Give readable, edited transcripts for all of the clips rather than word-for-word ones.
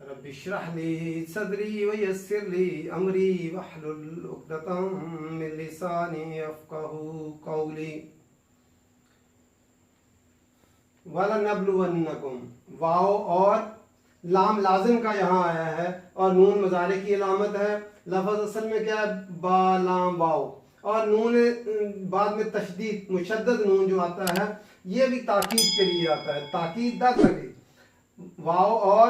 रब इश्रह ली सदरी वयस्सिर ली अमरी वहलुल उक़दतम मिन लिसानी यफ़क़हू क़ौली वलनब्लुवन्नकुम। वाव और लाम लाजिम का यहाँ आया है और नून मुज़ारे की अलामत है। लफ्ज़ असल में क्या है? बा लाम वाव, और नून बाद में तशदीद मुशद्दद नून जो आता है ये भी ताकीद के लिए आता है, ताकीद दा लगे। वाव और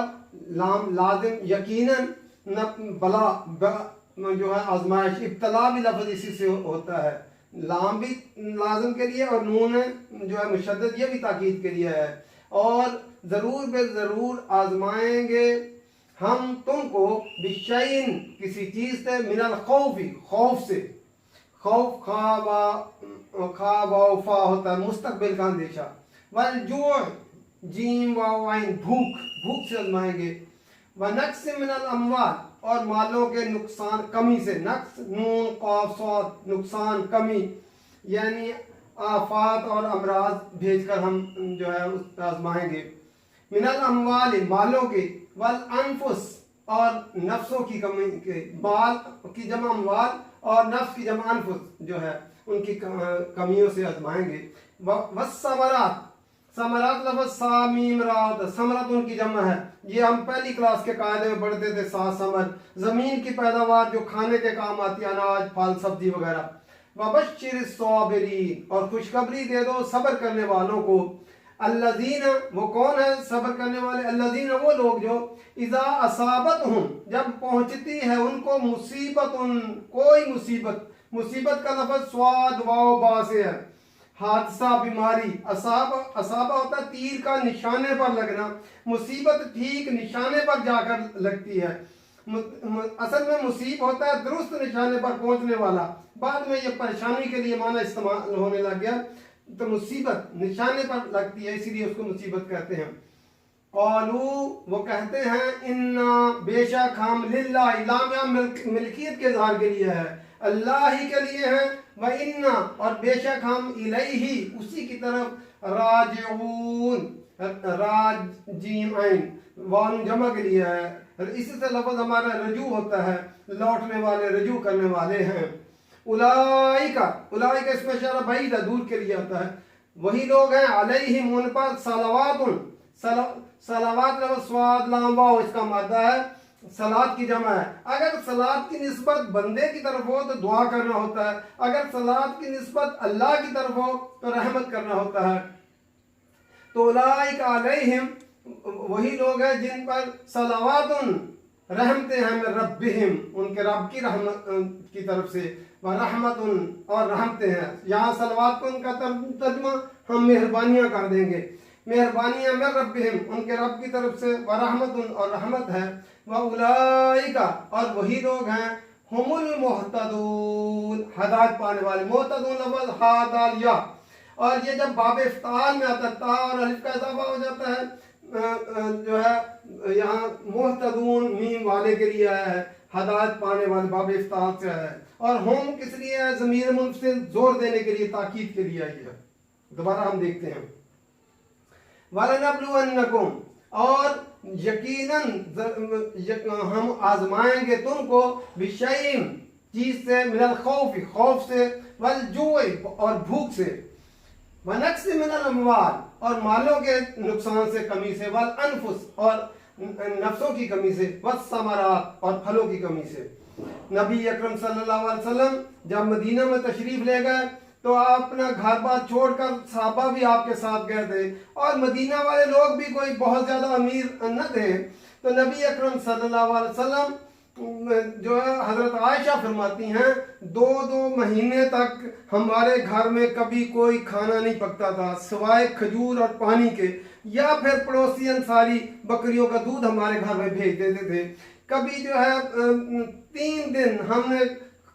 लाम लाजिम यकीनन न बला जो है आजमाइश, इब्तला भी लफ्ज़ इसी से होता है। लाम भी लाजिम के लिए और नून जो है मुशद्दद ये भी ताकीद के लिए है। और ज़रूर बे ज़रूर आजमाएंगे हम तुमको बिशैइन किसी चीज़ से, मिनल खौफी खौफ से, खौफ खा होता है मुस्तकबिल का अंदेशा, वल जुअ जीम वाव आइन भूख, भूख से आजमाएंगे। व नक्स मिनल अमवाल और मालों के नुकसान कमी से, नक्स नून क़ाफ सौद नुकसान कमी, यानी आफात और अमराज भेजकर हम जो है आजमाएंगे। मिनल अमवाल मालों के, वल अनफुस और नफ्सों की कमी के, माल की जमा अमवाल और नफ्स की जमा अनफुस जो है उनकी कमियों से आजमाएंगे। वस्समरात, समरात लफ्ज़ सामीम रात, समरत उनकी जमा है। ये हम पहली क्लास के कायदे में पढ़ते थे। समर जमीन की पैदावार जो खाने के काम आती है, अनाज फल सब्जी वगैरह। वबश्शिर साबिरीन और खुशखबरी दे दो सब्र करने वालों को। अल्लज़ीन वो कौन है सब्र करने वाले? अल्लज़ीन वो लोग जो इज़ा असाबतहुम जब पहुंचती है उनको मुसीबत, कोई मुसीबत, मुसीबत का लफ्ज़ स्वाद वाव बा से है। हादसा बीमारी, असाबा होता है तीर का निशाने पर लगना, मुसीबत ठीक निशाने पर जाकर लगती है। असल में मुसीब होता है दुरुस्त निशाने पर पहुंचने वाला, बाद में ये परेशानी के लिए माना इस्तेमाल होने लग गया। तो मुसीबत निशाने पर लगती है इसीलिए उसको मुसीबत कहते हैं। क़ालू वो कहते हैं, इन्ना बेशक हम लिल्लाह, लाम या मिल्कियत के इज़हार के लिए है, अल्लाह ही के लिए है। व इन्ना और बेशक हम इलैही उसी की तरफ राजिऊन, राज जीम आइन वान जमा के लिए है। इसी से लफ्ज़ हमारा रजू होता है, लौटने वाले, रजू करने वाले हैं। उलाइका, उलाइका इसमें इशारा बैद दूर के लिए आता है। वही लोग हैं अलैहिम उन पर सलावातुन, सलावात लफ्ज़ स्वाद लाम वाव इसका मादा है, सलात की जमा है। अगर सलात की निस्बत बंदे की तरफ हो तो दुआ करना होता है, अगर सलात की निस्बत अल्लाह की तरफ हो तो रहमत करना होता है। तो उलाइका अलैहिम वही लोग हैं जिन पर सलावातुन रहमते हैं में रब्बिहिम उनके रब की रहमत की तरफ से, व रहमतुन और रहमते हैं। यहाँ सलावात को उनका तर्जुमा हम मेहरबानियाँ कर देंगे, मेहरबानियाँ में रब्बिहिम उनके रब की तरफ से, व रहमतुन और रहमत है। व उलाइका और वही लोग हैं हुमुल मुहतदून हदायत पाने वाले। मुहतदून लफ्ज़ हा दाल या, और ये जब बाब इफ्ताल में आता है ता और अलिफ का इजाफा हो जाता है जो है यहाँ मुहतदून मीम वाले के लिए आया है, हदायत पाने वाले बाब इफ्ताल से है। और हम किस लिए है? ज़मीर मुल्क से जोर देने के लिए, ताकीद के लिए आई है। दोबारा हम देखते हैं, वलनब्लुवन्नकुम और यकीनन हम आजमाएंगे तुमको बिशैइन चीज से, मिनल खौफी खौफ से, वल जुअ और भूख से, व नक्स मिनल अमवाल और मालों के नुकसान से, कमी से, वल अनफुस और नफ्सों की कमी से, वस्समरात और फलों की कमी से। नबी अकरम सल्लल्लाहु अलैहि वसल्लम जब मदीना में तशरीफ ले गए तो आप अपना घर बार छोड़कर, सहाबा भी आपके साथ गए थे और मदीना वाले लोग भी कोई बहुत ज़्यादा अमीर न थे। तो नबी अकरम सल्लल्लाहु अलैहि वसल्लम जो है हज़रत आयशा फरमाती हैं, 2-2 महीने तक हमारे घर में कभी कोई खाना नहीं पकता था सिवाय खजूर और पानी के, या फिर पड़ोसी अंसारी बकरियों का दूध हमारे घर में भेज देते थे। कभी जो है 3 दिन हमने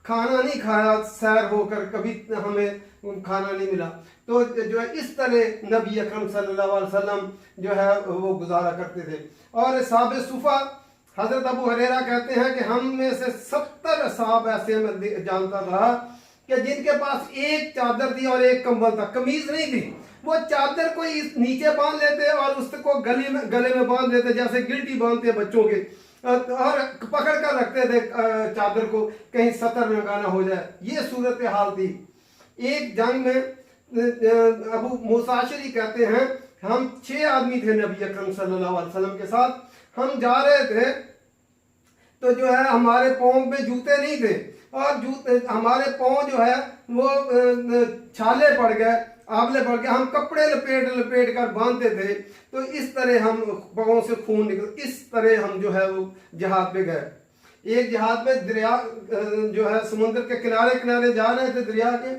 खाना नहीं खाया सैर होकर, कभी हमें खाना नहीं मिला। तो जो है इस तरह नबी अकरम सल्लल्लाहु अलैहि वसल्लम जो है वो गुजारा करते थे। और साहब सुफ़ा हज़रत अबू हुरैरा कहते हैं कि हम में से 70 साहब ऐसे मैं जानता था कि जिनके पास एक चादर थी और एक कंबल था, कमीज नहीं थी। वो चादर को इस नीचे बांध लेते और उसको गले में बांध लेते, जैसे गिल्टी बांधते हैं बच्चों के, और पकड़ कर रखते थे चादर को, कहीं सतर न हो जाए। ये सूरत हाल थी। एक जंग में अबू मुसाशिरी कहते हैं हम 6 आदमी थे नबी अकरम सल्लल्लाहु अलैहि वसल्लम के साथ। हम जा रहे थे तो जो है हमारे पाँव में जूते नहीं थे और जूते हमारे पाँव जो है वो छाले पड़ गए, आंवले पड़ गए। हम कपड़े लपेट कर बांधते थे, तो इस तरह हम पाँव से खून निकल, इस तरह हम जो है वो जिहाद पे गए। एक जिहाद में दरिया जो है समुद्र के किनारे किनारे जा रहे थे दरिया के,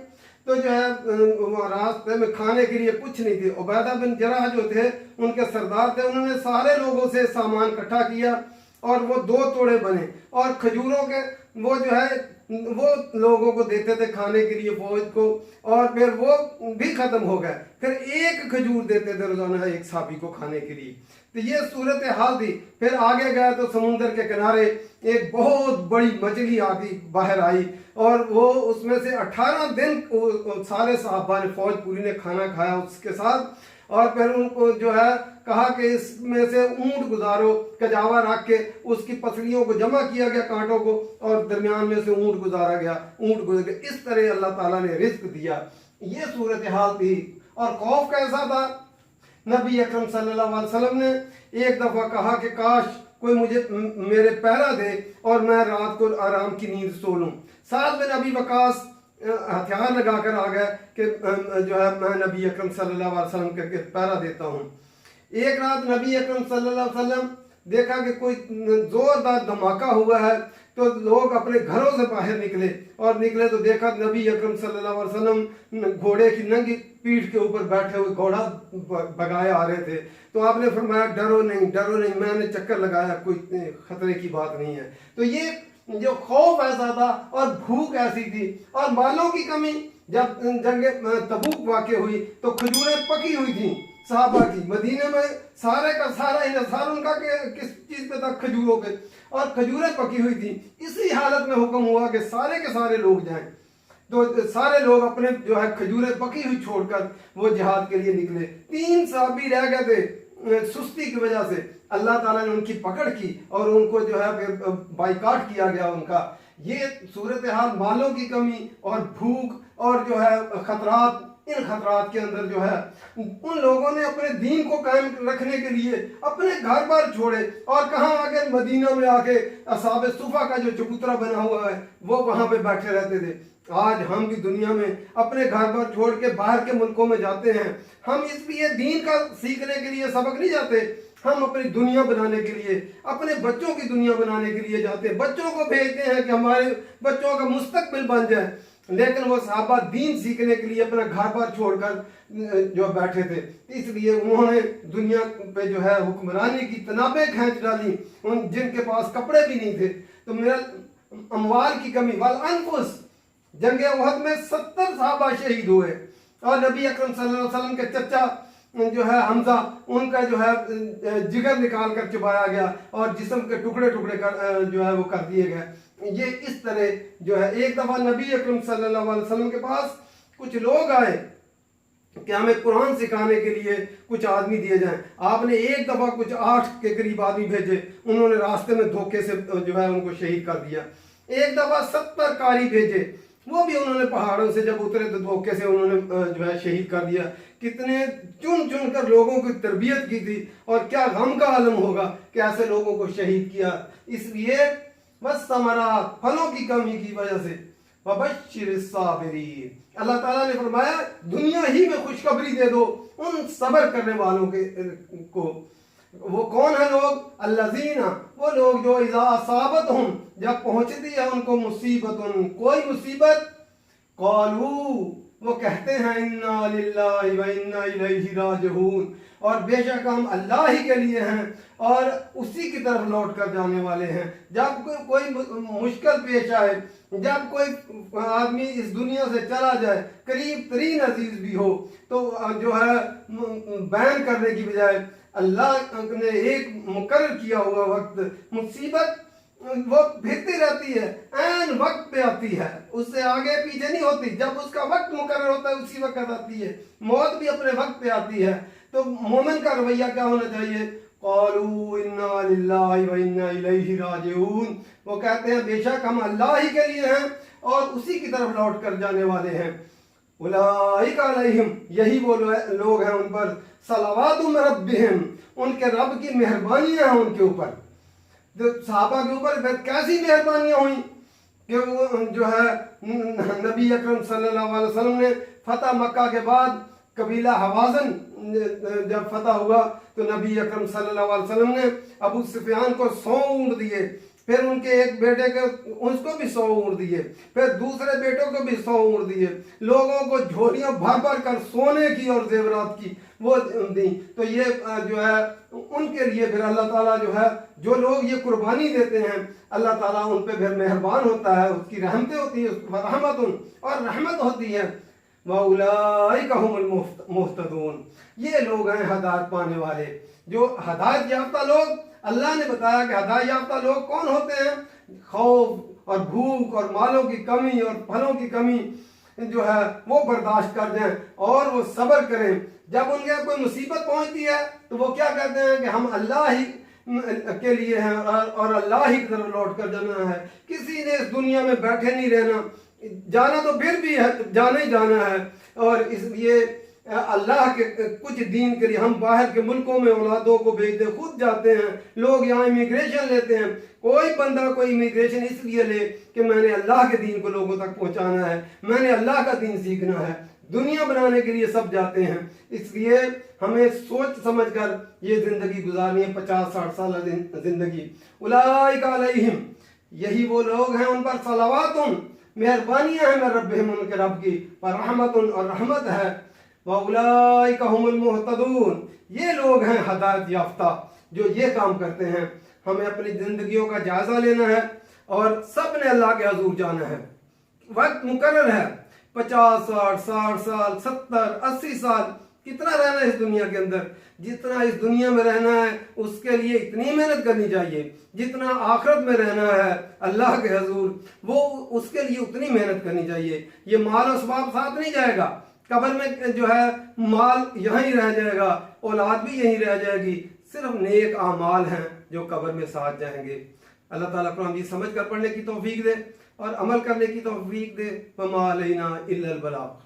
तो जो है रास्ते में खाने के लिए कुछ नहीं थे। उबैदा बिन जराह जो थे उनके सरदार थे, उन्होंने सारे लोगों से सामान इकट्ठा किया और वो 2 तोड़े बने और खजूरों के वो जो है वो लोगों को देते थे खाने के लिए फौज को, और फिर वो भी खत्म हो गए। फिर एक खजूर देते थे रोजाना एक साबी को खाने के लिए। तो ये सूरत हाल थी। फिर आगे गए तो समुद्र के किनारे एक बहुत बड़ी मछली आती बाहर आई और वो उसमें से 18 दिन सारे साहबा ने फौज पूरी ने खाना खाया उसके साथ। और फिर उनको जो है कहा कि इसमें से ऊंट गुजारो, कजावा रख के उसकी पसलियों को जमा किया गया कांटों को और दरमियान में से ऊंट गुजारा गया, ऊंट गुजर गया। इस तरह अल्लाह ताला ने रिस्क दिया। ये सूरत हाल थी। और खौफ कैसा था, नबी अकरम सल्लल्लाहु अलैहि वसल्लम ने एक दफा कहा कि काश कोई मुझे मेरे पहरा दे और मैं रात को आराम की नींद सो लूं। साथ में नबी वकास हथियार लगा कर आ गए कि जो है मैं नबी अकरम सल्लल्लाहु अलैहि वसल्लम के पहरा देता हूँ। एक रात नबी अकरम सल्लल्लाहु अलैहि वसल्लम देखा कि कोई जोरदार धमाका हुआ है, तो लोग अपने घरों से बाहर निकले तो देखा नबी अकरम सल्लल्लाहु अलैहि वसल्लम घोड़े की नंगी पीठ के ऊपर बैठे हुए घोड़ा भगाए आ रहे थे। तो आपने फरमाया डरो नहीं, मैंने चक्कर लगाया, कोई खतरे की बात नहीं है। तो ये जो खौफ ऐसा था और भूख ऐसी थी और मालों की कमी। जब जंग तबूक वाक़या हुई तो खजूरें पकी हुई थी साहबा की, मदीने में सारे का सारा इन्हसार उनका किस चीज पे था, खजूरों पे, और खजूरें पकी हुई थी। इसी हालत में हुक्म हुआ कि सारे के सारे लोग जाएं। तो सारे लोग अपने जो है खजूरें पकी हुई छोड़कर वो जिहाद के लिए निकले। 3 साहबी रह गए थे सुस्ती की वजह से, अल्लाह ताला ने उनकी पकड़ की और उनको जो है फिर बाइकाट किया गया उनका। ये सूरत हाल, मालों की कमी और भूख और जो है खतरात, इन खतरात के अंदर जो है उन लोगों ने अपने दीन को कायम रखने के लिए अपने घर बार छोड़े और कहाँ आके मदीना में आके असहाब सुफ़ा का जो चबूतरा बना हुआ है वो वहां पे बैठे रहते थे। आज हम भी दुनिया में अपने घर बार छोड़ के बाहर के मुल्कों में जाते हैं। हम इसलिए दीन का सीखने के लिए सबक नहीं जाते, हम अपनी दुनिया बनाने के लिए, अपने बच्चों की दुनिया बनाने के लिए जाते हैं। बच्चों को भेजते हैं कि हमारे बच्चों का मुस्तकबिल बन जाए, लेकिन वो साहबा दीन सीखने के लिए अपना घर बार छोड़कर जो बैठे थे। इसलिए उन्होंने दुनिया पे जो है हुक्मरानी की तनाबें खींच डाली, उन जिनके पास कपड़े भी नहीं थे। तो मेरा अमवाल की कमी वाल अनफुस, जंगे उहद में 70 साहबा शहीद हुए और नबी अकरम सल्लल्लाहु अलैहि वसल्लम के चचा जो है हमजा, उनका जो है जिगर निकाल कर चबाया गया और जिस्म के टुकड़े टुकड़े कर जो है वो कर दिए गए। ये इस तरह जो है। एक दफा नबी अकरम सल्लल्लाहु अलैहि वसल्लम के पास कुछ लोग आए कि हमें कुरान सिखाने के लिए कुछ आदमी दिए जाएं। आपने एक दफा कुछ 8 के करीब आदमी भेजे, उन्होंने रास्ते में धोखे से जो है उनको शहीद कर दिया। एक दफा 70 कारी भेजे, वो भी उन्होंने पहाड़ों से जब उतरे तो धोखे से उन्होंने जो है शहीद कर दिया। कितने चुन चुन कर लोगों की तरबियत की थी और क्या गम का आलम होगा कि ऐसे लोगों को शहीद किया। इसलिए बस समरा फलों की कमी की वजह से वबश्शिर साबिरीन, अल्लाह ताला ने फरमाया दुनिया ही में खुशखबरी दे दो उन सब्र करने वालों के को। वो कौन है लोग? अल्लज़ीना, वो लोग जो इज़ा असाबतहुम, जब पहुंचती है उनको मुसीबतुन, कोई मुसीबत, क़ालू, वो कहते हैं इन्ना लिल्लाहि व इन्ना इलैहि राजिऊन, और बेशक हम अल्लाह ही के लिए हैं और उसी की तरफ लौट कर जाने वाले हैं। जब कोई मुश्किल पेश आए, जब कोई आदमी इस दुनिया से चला जाए, करीब तरीन अजीज भी हो, तो जो है बैन करने की बजाय अल्लाह ने एक मुकर्रर किया हुआ वक्त, मुसीबत वो फिरती रहती है, ऐन वक्त पे आती है, उससे आगे पीछे नहीं होती। जब उसका वक्त मुकर्रर होता है उसी वक्त आती है। मौत भी अपने वक्त पे आती है। तो मोमिन का रवैया क्या होना चाहिए? क़ालू इन्ना लिल्लाहि व इन्ना इलैहि राजिऊन। वो कहते हैं बेशक हम अल्लाह ही के लिए हैं और उसी की तरफ लौट कर जाने वाले हैं। उलाइका अलैहिम, यही वो लोग हैं उन पर सलावातु मिन रब्बिहिम, उनके रब की मेहरबानियां हैं उनके ऊपर। जो सहाबा के ऊपर कैसी मेहरबानियां हुई कि वो जो है नबी अकरम सल्लल्लाहु अलैहि वसल्लम ने फतह मक्का के बाद कबीला हवाजन जब फतह हुआ तो नबी अकरम सल्लल्लाहु अलैहि वसल्लम ने अबू सुफियान को 100 ऊँट दिए, फिर उनके एक बेटे के उसको भी 100 ऊँट दिए, फिर दूसरे बेटों को भी 100 ऊँट दिए, लोगों को झोलियां भर भर कर सोने की और जेवरात की वो दी। तो ये जो है उनके लिए फिर अल्लाह ताला जो है, जो लोग ये कुर्बानी देते हैं, अल्लाह ताला उन पे फिर मेहरबान होता है, उसकी रहमतें होती है, रहमतुन और रहमत होती है। वउलाइका हुमुल मुहतदून, ये लोग हैं हदायत पाने वाले। जो हदायत याफ्ता लोग, अल्लाह ने बताया कि हदायत याफ्ता लोग कौन होते हैं? खौफ और भूख और मालों की कमी और फलों की कमी जो है वो बर्दाश्त कर दें और वो सब्र करें। जब उनके कोई मुसीबत पहुंचती है तो वो क्या कहते हैं कि हम अल्लाह ही के लिए हैं और अल्लाह ही की तरफ लौट कर जाना है। किसी ने इस दुनिया में बैठे नहीं रहना, जाना तो फिर भी है, जाना ही जाना है। और इसलिए अल्लाह के कुछ दीन के लिए हम बाहर के मुल्कों में औलादों को भेजते, खुद जाते हैं, लोग यहाँ इमिग्रेशन लेते हैं। कोई बंदा कोई इमिग्रेशन इसलिए ले कि मैंने अल्लाह के दीन को लोगों तक पहुँचाना है, मैंने अल्लाह का दीन सीखना है। दुनिया बनाने के लिए सब जाते हैं। इसलिए हमें सोच समझ कर ये जिंदगी गुजारनी है, 50-60 साल जिंदगी। उलाइका अलैहिम, यही वो लोग हैं उन पर सलावातुन, मेहरबानियां हैं मेरे रब्बिहिम, उनके रब की, और रहमतुन और रहमत है। वउलाइका हुमुल मुहतदून, ये लोग हैं हदायत याफ्ता जो ये काम करते हैं। हमें अपनी जिंदगियों का जायजा लेना है और सब ने अल्लाह के हजूर जाना है। वक्त मुकर्रर है, 50 साल 60 साल 70 80 साल, कितना रहना है इस दुनिया के अंदर। जितना इस दुनिया में रहना है उसके लिए इतनी मेहनत करनी चाहिए, जितना आखिरत में रहना है अल्लाह के हजूर वो उसके लिए उतनी मेहनत करनी चाहिए। ये माल और सवाब साथ नहीं जाएगा, कब्र में जो है माल यहीं रह जाएगा, औलाद भी यहीं रह जाएगी, सिर्फ नेक आमाल हैं जो कब्र में साथ जाएंगे। अल्लाह ताला कुरान समझ कर पढ़ने की तौफीक दे और अमल करने की तौफीक दे। वमा अलैना इल्लल बलाग।